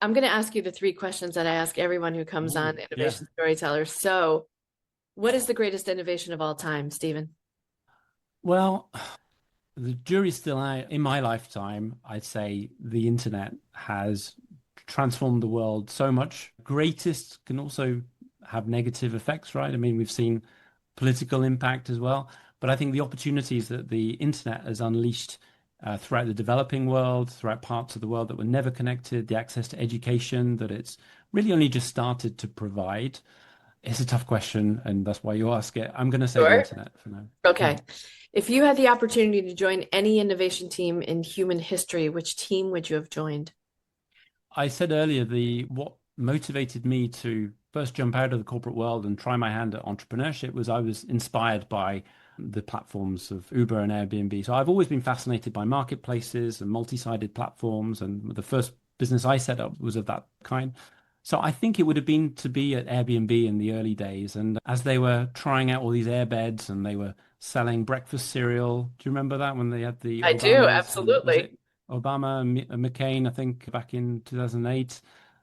I'm going to ask you the three questions that I ask everyone who comes Ooh, on yeah. Innovation Storytellers. So, what is the greatest innovation of all time, Stephen? Well, the jury's still out. In my lifetime, I'd say the internet has transformed the world so much. Greatest can also have negative effects, right? I mean, we've seen political impact as well. But I think the opportunities that the internet has unleashed throughout the developing world, throughout parts of the world that were never connected, the access to education that it's really only just started to provide. It's a tough question, and that's why you ask it. I'm going to say the Sure. internet for now. Okay. If you had the opportunity to join any innovation team in human history, which team would you have joined? I said earlier the what motivated me to first jump out of the corporate world and try my hand at entrepreneurship was I was inspired by the platforms of Uber and Airbnb. So I've always been fascinated by marketplaces and multi-sided platforms, and the first business I set up was of that kind. So I think it would have been to be at Airbnb in the early days, and as they were trying out all these airbeds and they were selling breakfast cereal. Do you remember that when they had the I do, Obamas and was absolutely. it Obama and McCain, I think, back in 2008.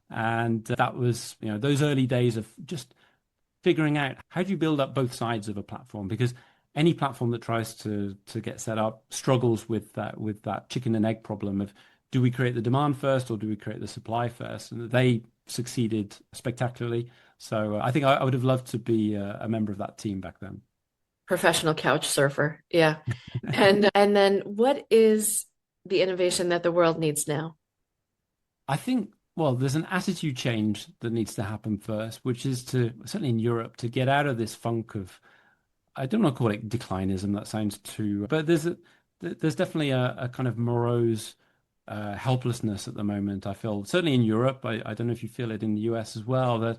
And that was, those early days of just figuring out how do you build up both sides of a platform? Because any platform that tries to get set up struggles with that chicken and egg problem of do we create the demand first or do we create the supply first? And they succeeded spectacularly. So I think I would have loved to be a member of that team back then. Professional couch surfer. Yeah. And then what is the innovation that the world needs now? I think, well, there's an attitude change that needs to happen first, which is to, certainly in Europe, to get out of this funk of, I don't want to call it declinism, that sounds too, but there's definitely a kind of morose helplessness at the moment. I feel, certainly in Europe, I don't know if you feel it in the US as well, that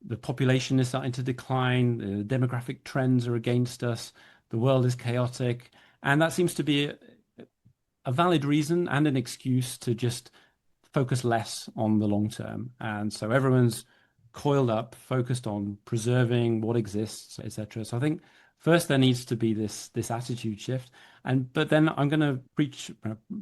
the population is starting to decline, the demographic trends are against us, the world is chaotic, and that seems to be a valid reason and an excuse to just focus less on the long term. And so everyone's coiled up, focused on preserving what exists, etc. So I think first there needs to be this attitude shift. And but then I'm going to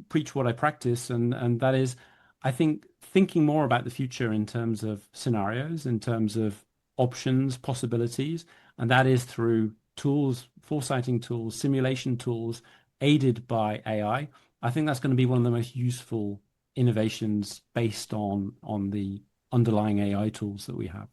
preach what I practice, and that is, I think thinking more about the future in terms of scenarios, in terms of options, possibilities, and that is through tools, foresighting tools, simulation tools, aided by AI. I think that's going to be one of the most useful innovations based on the underlying AI tools that we have.